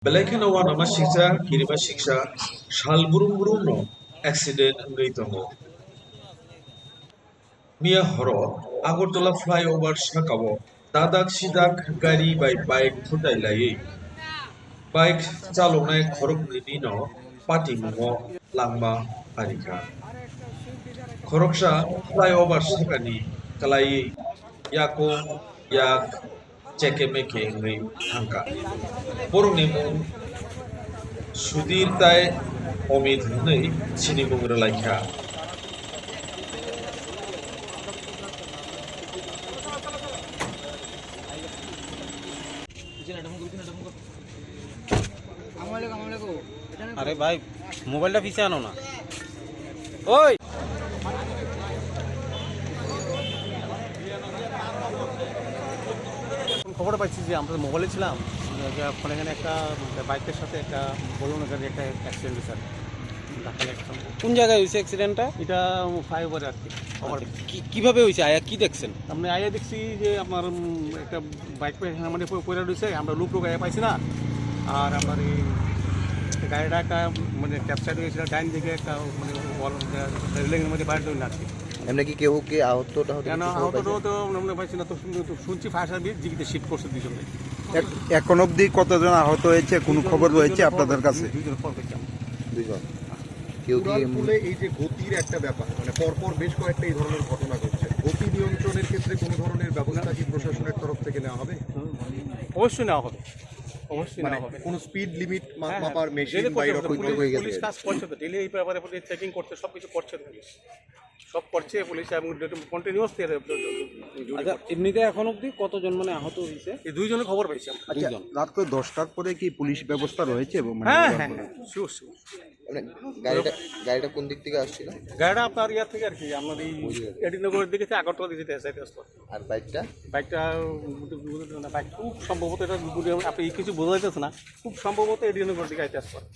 Belakang awan nama siksa kirima siksa shal burung burung no accident ngai tongo. Mia horo Agartala flyover sakao dadak sidak gari by bike futai lai. Bike chalonai khorokni no pati mungo langma arika. Khoroksa flyover sakani kalai yako yak ceke meke ngai thangka. Borongni mung Sudir tai Omid nei sini mung relaikha. আরে ভাই মোবাইলটা পিছে আনো না ওই খবর পাচ্ছি যে আমরা মোবাইলে ছিলাম যে আপনার এখানে একটা বাইকের সাথে একটা বলুন গাড়ি একটা অ্যাক্সিডেন্ট হয়েছে কোন জায়গায় হয়েছে অ্যাক্সিডেন্টটা? এটা ফ্লাইওভারে আর কি কিভাবে হয়েছে আয়া কি দেখছেন? আমরা আয়া দেখছি যে আপনার একটা বাইক মানে পড়ে রয়েছে, আমরা লোক আয়া পাইছি না, আর আপনার এই গাড়িটা একটা মানে ক্যাপচার হয়েছিল ডাইন দিকে একটা মানে রেলিংয়ের মধ্যে বাইরে ধরে আছে। এমনি কি কেউ কি আহতটা কেন আহতটাও তো আমরা পাইছি না, তো শুনছি ফায়ার সার্ভিস জীবিত শিফট করছে দুজনে। এখন অবধি কতজন আহত হয়েছে কোনো খবর রয়েছে আপনাদের কাছে? দুজন ফোন পেয়েছিলাম। দুজন। কেউ কি এই যে গতির একটা ব্যাপার, মানে পরপর বেশ কয়েকটা এই ধরনের ঘটনা ঘটছে, গতি নিয়ন্ত্রণের ক্ষেত্রে কোনো ধরনের ব্যবস্থা কি প্রশাসনের তরফ থেকে নেওয়া হবে? অবশ্যই নেওয়া হবে, অবশ্যই মানে নেওয়া হবে। কোনো স্পিড লিমিট হ্যাঁ, মাপার মেশিন ডেলি বা করছে, এরকম পুলিশ কাজ করছে তো, ডেলি এই ব্যাপারে চেকিং করছে, সব কিছু করছে পুলিশ, সব করছে পুলিশ এবং কন্টিনিউয়াস। আচ্ছা, এমনিতে এখন অবধি কতজন মানে আহত হয়েছে? এই দুইজনের খবর পেয়েছি আমরা। আচ্ছা, রাত তো 10টার পরে কি পুলিশ ব্যবস্থা রয়েছে? হ্যাঁ হ্যাঁ শিওর শিওর। মানে গাড়িটা কোন দিক থেকে আসছিল? গাড়িটা আপনার ইয়ার থেকে আর কি আমাদের এই এডিনগরের দিকে থেকে আগরতলা দিকে যেতে আসতে। আর বাইকটা বাইক খুব সম্ভবত এটা আপনি কিছু বোঝা যাচ্ছে না, খুব সম্ভবত এডিনগর দিকে আইতে আসতে পারে।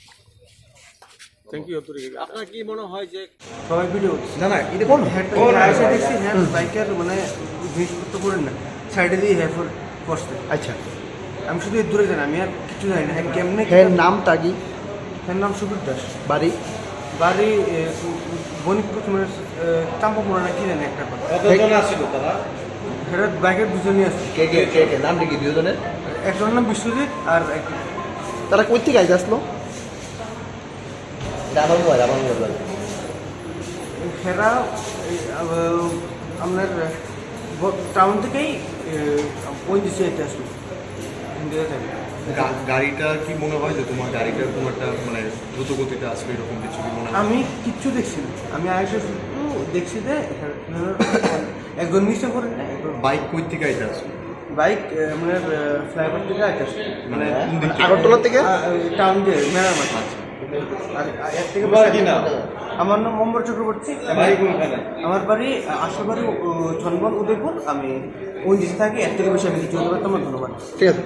Thank you. আপনার কি মনে হয় যে সবাই ভিডিও না না এটা কোন আইসা দেখছি হ্যাঁ বাইকের মানে জিনিসপত্র করেন না সাইডে দিয়ে হ্যাঁ বসতে। আচ্ছা, আমি শুধু এর দূরে জানি, আমি আর কিছু জানি না। হ্যাঁ কেমনে এর নামটা কি? এর নাম সুবীর দাস, বাড়ি বাড়ি বণিকপুর মানে চাম্পাপুরা না কি জানি একটা কথা। কতজন আসছিল তারা? সেটা বাইকের দুজনই আছে। কে কে কে কে নাম কি দুজনের? একজনের নাম বিশ্বজিৎ আর এক তারা কই থেকে আইতে আসলো? আমার মোবাইল সেরা আপনার টাউন থেকেই পৌঁছেছে এটা আসলো ইন্ডিয়া থেকে। গাড়িটা কি মনে হয় যে তোমার গাড়িটা কোনো একটা মানে দ্রুত গতিতে আসবে এরকম কিছু কি মনে হয়? আমি কিচ্ছু দেখছি না, আমি আইসা শুধু দেখছি যে একজন মিশে করে না বাইক কই থেকে এটা আসবে? বাইক মানে ফ্লাইওভার থেকে আসছে, মানে আগরতলা থেকে টাউন দিয়ে মেলার মাঠে আছে। আর এর থেকে আমার নাম মোহাম্মদ চক্রবর্তী, আমার বাড়ি আশাবাড়ি চন্দন উদয়পুর। আমি ওই থাকি, এর থেকে বেশি আমি কিছু বলতে পারতাম না। ধন্যবাদ। ঠিক আছে।